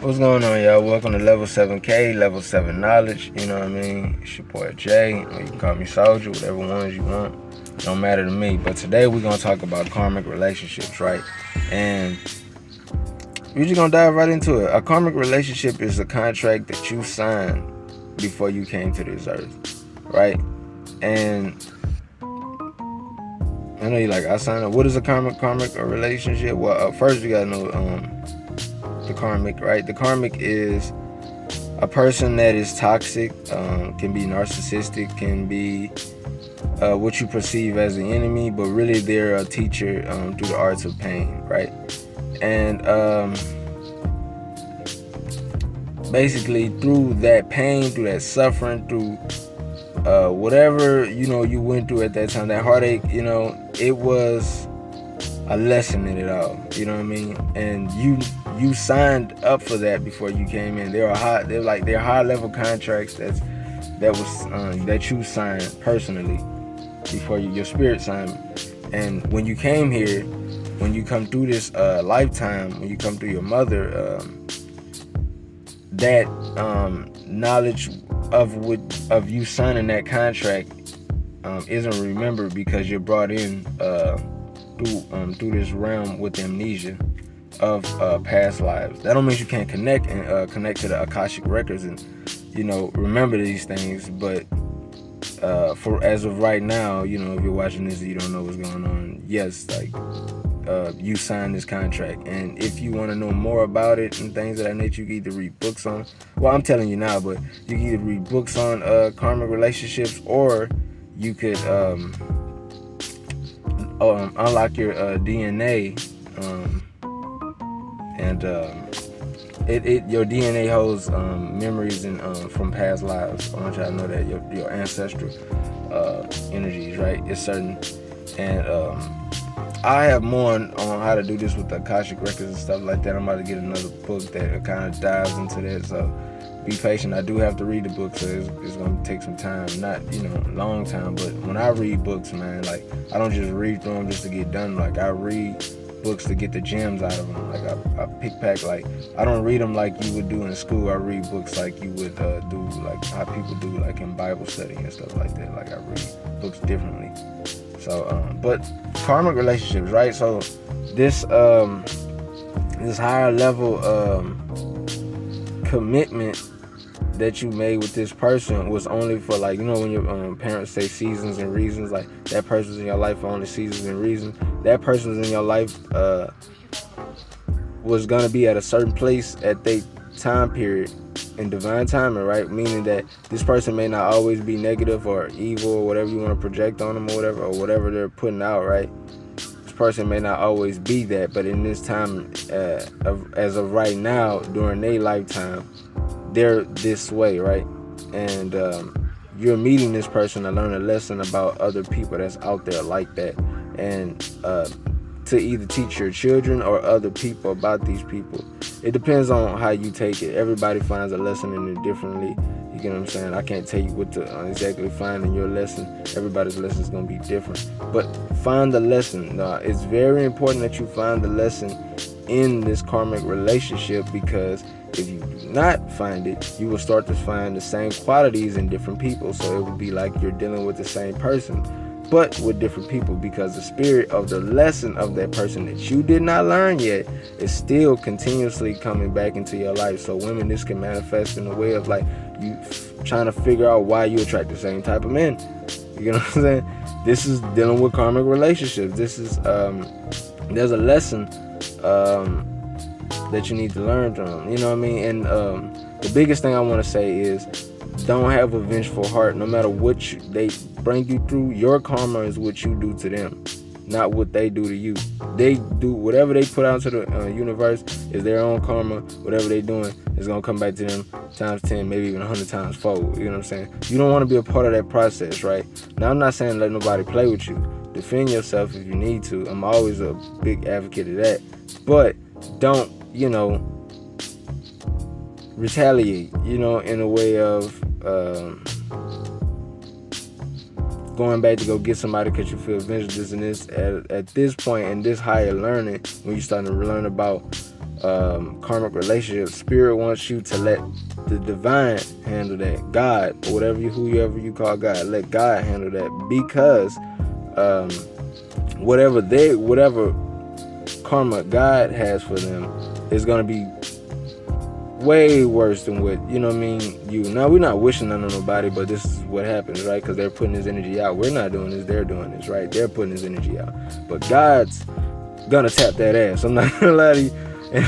What's going on, y'all? Welcome to Level 7K, Level 7 Knowledge. You know what I mean? It's your boy Jay. Or you can call me Soldier, whatever ones you want. Don't matter to me. But today we're going to talk about karmic relationships, right? And we're just going to dive right into it. A karmic relationship is a contract that you signed before you came to this earth, right? And I know you're like, I signed up. What is a karmic or relationship? Well, first you got to know the karmic, right? The karmic is a person that is toxic, can be narcissistic, can be what you perceive as the enemy, but really they're a teacher through the arts of pain, right? And basically through that pain, through that suffering, through whatever you went through at that time, that heartache, it was a lesson in it all. You know what I mean? And you signed up for that before you came in. They're high level contracts that you signed personally before your spirit signed. And when you came here, when you come through this lifetime, when you come through your mother, that knowledge of you signing that contract isn't remembered because you're brought in through this realm with amnesia of past lives. That don't mean you can't connect to the Akashic records and remember these things, but for as of right now, if you're watching this and you don't know what's going on, yes, you signed this contract. And if you want to know more about it and things of that nature, you can either read books on, well, I'm telling you now, but you can either read books on karmic relationships, or you could unlock your DNA, and your DNA holds memories and from past lives. I want y'all to know that your ancestral energies, right? It's certain, and I have more on how to do this with the Akashic records and stuff like that. I'm about to get another book that kind of dives into that, so be patient. I do have to read the book, so it's going to take some time. Not, a long time, but when I read books, man, I don't just read through them just to get done. I read books to get the gems out of them. I pick pack, I don't read them like you would do in school. I read books like you would do, how people do, in Bible study and stuff like that. I read books differently. So, but karmic relationships, right? So this higher level commitment that you made with this person was only for when your parents say seasons and reasons, that person's in your life for only seasons and reasons. That person's in your life was gonna be at a certain place at their time period in divine timing, right? Meaning that this person may not always be negative or evil or whatever you want to project on them, or whatever they're putting out, right? This person may not always be that, but in this time, as of right now, during their lifetime, they're this way, right? And you're meeting this person to learn a lesson about other people that's out there like that, and to either teach your children or other people about these people. It depends on how you take it. Everybody finds a lesson in it differently. You get what I'm saying? I can't tell you what to exactly find in your lesson. Everybody's lesson is going to be different. But find the lesson. It's very important that you find the lesson in this karmic relationship, because if you do not find it, you will start to find the same qualities in different people. So it would be like you're dealing with the same person, but with different people, because the spirit of the lesson of that person that you did not learn yet is still continuously coming back into your life. So women, this can manifest in a way of you trying to figure out why you attract the same type of men. You know what I'm saying? This is dealing with karmic relationships. This is there's a lesson that you need to learn from. You know what I mean? And the biggest thing I want to say is, don't have a vengeful heart. No matter what they bring you through, your karma is what you do to them, not what they do to you. They do whatever they put out to the universe is their own karma. Whatever they're doing is going to come back to them times 10, maybe even 100 times fold. You know what I'm saying? You don't want to be a part of that process, right? Now, I'm not saying let nobody play with you. Defend yourself if you need to. I'm always a big advocate of that. But don't, retaliate, in a way of going back to go get somebody because you feel vengeance. And this at this point in this higher learning, when you're starting to learn about karmic relationships. Spirit wants you to let the divine handle that. God, or whoever you call God, let God handle that, because whatever karma God has for them is gonna be way worse than what, you know what I mean, you. Now, we're not wishing that on nobody, but this is what happens, right? Because they're putting this energy out. We're not doing this, they're doing this, right? They're putting this energy out. But God's gonna tap that ass. I'm not gonna lie to you. And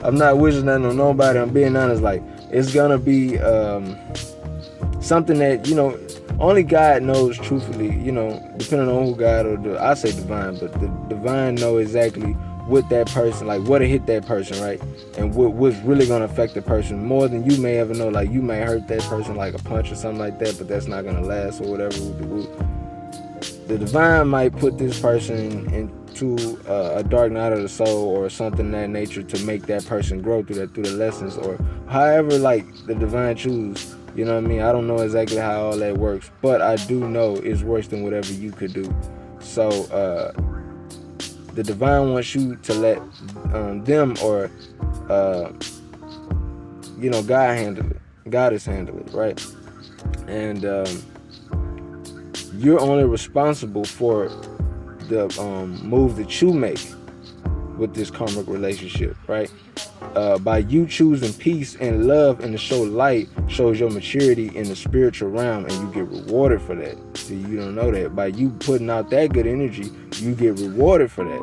I'm not wishing that on nobody. I'm being honest. Like, it's gonna be something that, only God knows truthfully, depending on who God, or I say divine, but the divine know exactly what that person, like what'll hit that person, right? And what's really gonna affect the person more than you may ever know. Like, you may hurt that person like a punch or something like that, but that's not gonna last, or whatever. The divine might put this person into a dark night of the soul or something of that nature to make that person grow through the lessons, or however, like, the divine choose. You know what I mean? I don't know exactly how all that works, but I do know it's worse than whatever you could do. So the divine wants you to let them, or God handle it. God is handling it, right? And you're only responsible for the move that you make with this karmic relationship, right? By you choosing peace and love and to show light shows your maturity in the spiritual realm, and you get rewarded for that. See, you don't know that. By you putting out that good energy, you get rewarded for that.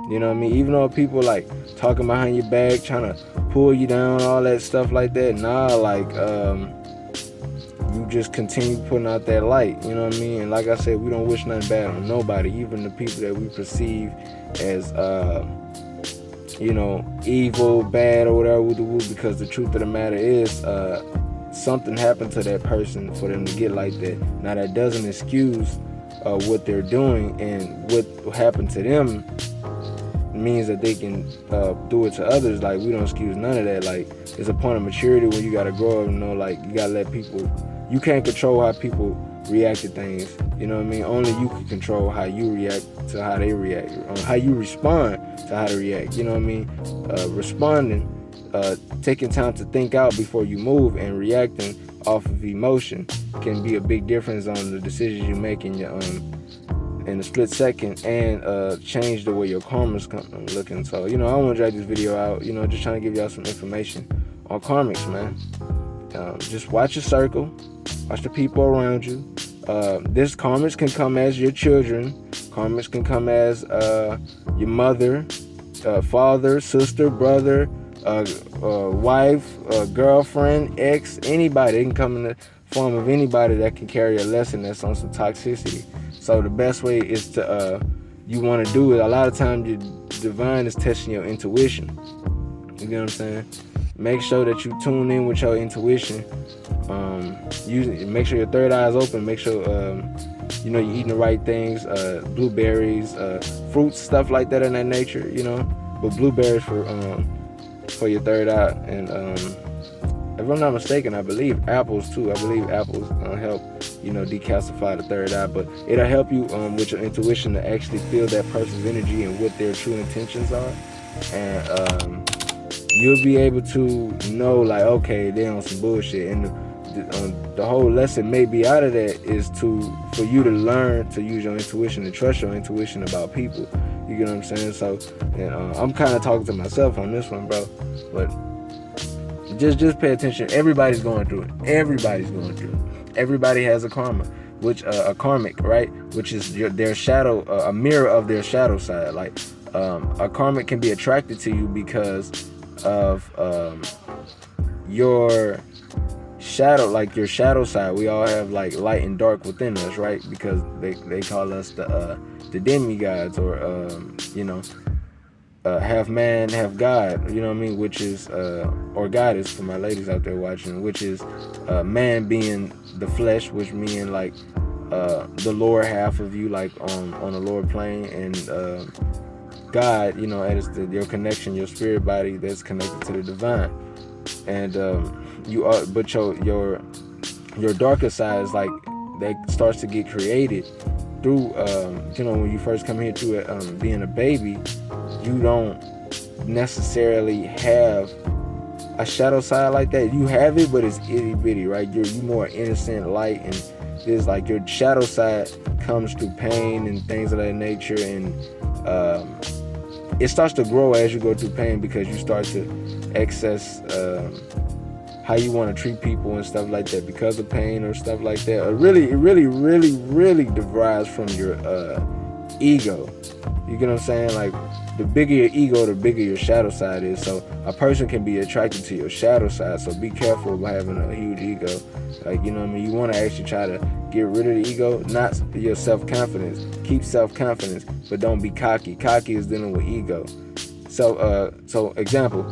You know what I mean? Even though people like talking behind your back, trying to pull you down, all that stuff like that. Nah, like you just continue putting out that light. You know what I mean? And like I said, we don't wish nothing bad on nobody, even the people that we perceive as evil, bad, or whatever, because the truth of the matter is something happened to that person for them to get like that. Now, that doesn't excuse what they're doing, and what happened to them means that they can do it to others. Like, we don't excuse none of that. Like, it's a point of maturity where you gotta grow up and know, like, you gotta let people, you can't control how people react to things, you know what I mean? Only you can control how you react to how they react, how you respond to how they react, you know what I mean? Responding, taking time to think out before you move, and reacting off of emotion can be a big difference on the decisions you make in your in a split second, and change the way your karma's looking. So, I want to drag this video out, just trying to give y'all some information on karmics, man. Just watch your circle, watch the people around you. This karmics can come as your children, karmics can come as your mother, father, sister, brother, wife, girlfriend, ex, anybody. It can come in the form of anybody that can carry a lesson that's on some toxicity. So the best way is to, you want to do it. A lot of times, your divine is testing your intuition. You get what I'm saying? Make sure that you tune in with your intuition. Make sure your third eye is open. Make sure you're eating the right things, blueberries, fruits, stuff like that in that nature. But blueberries for your third eye, and if I'm not mistaken, I believe apples too. I believe apples help, decalcify the third eye, but it'll help you with your intuition to actually feel that person's energy and what their true intentions are, and you'll be able to know, like, okay, they're on some bullshit. And the whole lesson maybe out of that is for you to learn to use your intuition and trust your intuition about people. You get what I'm saying? So, and I'm kind of talking to myself on this one, bro, but just pay attention. Everybody's going through it. Everybody has a karma, which a karmic, right? Which is their shadow, a mirror of their shadow side. Like, a karmic can be attracted to you because of your shadow, like your shadow side. We all have like light and dark within us, right? Because they call us the demigods, or half man, half God, you know what I mean? Which is or goddess for my ladies out there watching, which is man being the flesh, which meaning like the lower half of you, like on the lower plane, and God, as your connection, your spirit body that's connected to the divine. And but your darker side is like that starts to get created through when you first come here, through being a baby. You don't necessarily have a shadow side like that. You have it, but it's itty bitty, right? You're more innocent, light, and there's like your shadow side comes through pain and things of that nature, and it starts to grow as you go through pain because you start to access how you want to treat people and stuff like that because of pain or stuff like that. It really derives from your ego. You get what I'm saying? Like, the bigger your ego, the bigger your shadow side is. So a person can be attracted to your shadow side. So be careful about having a huge ego. Like, you know what I mean? You want to actually try to get rid of the ego, not your self-confidence. Keep self-confidence, but don't be cocky. Cocky is dealing with ego. So example,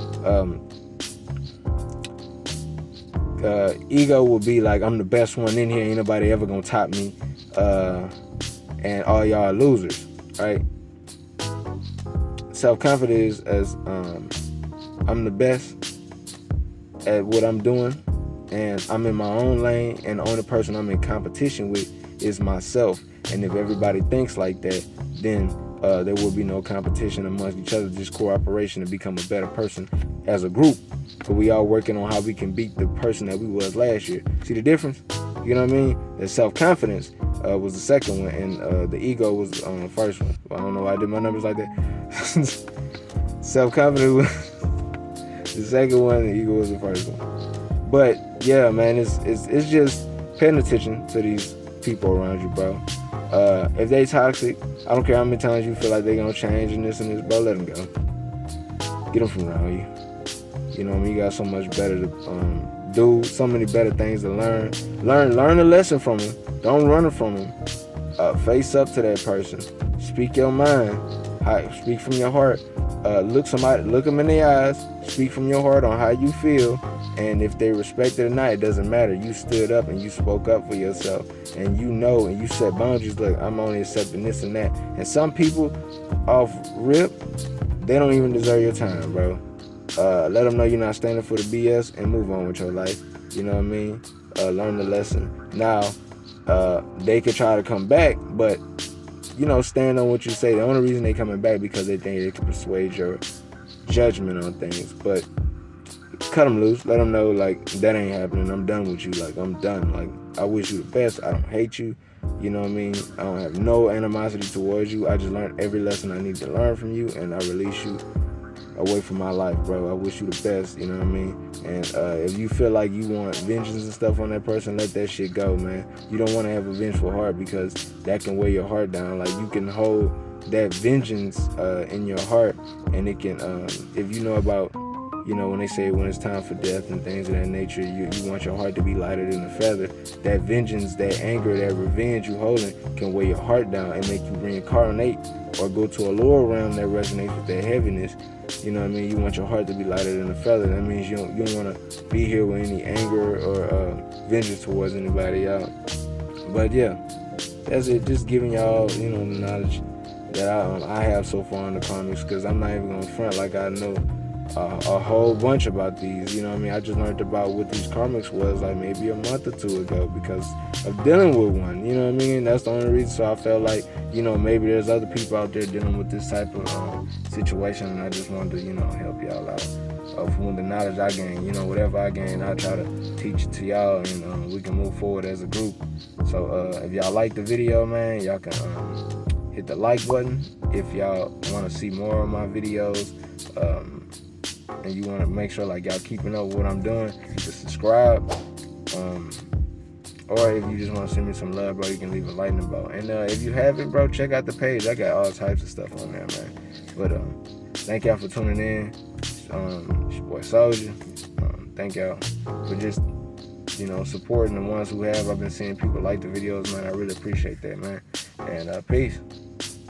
ego will be like, I'm the best one in here, ain't nobody ever gonna top me, and all y'all are losers, right? Self-confidence is as I'm the best at what I'm doing, and I'm in my own lane, and the only person I'm in competition with is myself. And if everybody thinks like that, then there will be no competition amongst each other, just cooperation to become a better person as a group. Because we all working on how we can beat the person that we was last year. See the difference? You know what I mean? The self-confidence was the second one, and the ego was the first one. Well, I don't know why I did my numbers like that. Self-confidence was the second one, the ego was the first one. But yeah, man, it's just paying attention to these people around you, bro. If they toxic, I don't care how many times you feel like they're gonna change and this, bro, let them go. Get them from around you. You know what I mean? You got so much better to do, so many better things to learn. Learn a lesson from them. Don't run from them. Face up to that person. Speak your mind. Speak from your heart. Look them in the eyes. Speak from your heart on how you feel. And if they respect it or not, it doesn't matter. You stood up and you spoke up for yourself. And you know, and you set boundaries. Look, I'm only accepting this and that. And some people, off rip, they don't even deserve your time, bro. Let them know you're not standing for the BS and move on with your life. You know what I mean? Learn the lesson. Now, they could try to come back, but, you know, stand on what you say. The only reason they coming back because they think they can persuade your judgment on things. But cut them loose. Let them know, like, that ain't happening. I'm done with you. Like, I'm done. Like, I wish you the best. I don't hate you. You know what I mean? I don't have no animosity towards you. I just learned every lesson I need to learn from you, and I release you away from my life, bro. I wish you the best, you know what I mean? And if you feel like you want vengeance and stuff on that person, let that shit go, man. You don't want to have a vengeful heart because that can weigh your heart down. Like, you can hold that vengeance in your heart, and it can, if you know about, you know, when they say when it's time for death and things of that nature, you want your heart to be lighter than a feather. That vengeance, that anger, that revenge you holding can weigh your heart down and make you reincarnate or go to a lower realm that resonates with that heaviness. You know what I mean? You want your heart to be lighter than a feather. That means you don't want to be here with any anger or vengeance towards anybody else. But yeah, that's it. Just giving y'all, you know, the knowledge that I have so far in the Karmics, because I'm not even going to front like I know a whole bunch about these. You know what I mean? I just learned about what these Karmics was like maybe a month or two ago because of dealing with one. You know what I mean? That's the only reason. So I felt like, you know, maybe there's other people out there dealing with this type of situation, and I just wanted to, you know, help y'all out. From the knowledge I gain, you know, whatever I gain, I try to teach it to y'all, and we can move forward as a group. So if y'all like the video, man, y'all can hit the like button. If y'all want to see more of my videos, and you want to make sure like y'all keeping up with what I'm doing, just subscribe. Or if you just want to send me some love, bro, you can leave a lightning bolt. And if you haven't, bro, check out the page. I got all types of stuff on there, man. But thank y'all for tuning in. It's your boy Soldier. Thank y'all for just, you know, supporting the ones who have. I've been seeing people like the videos, man. I really appreciate that, man. And peace.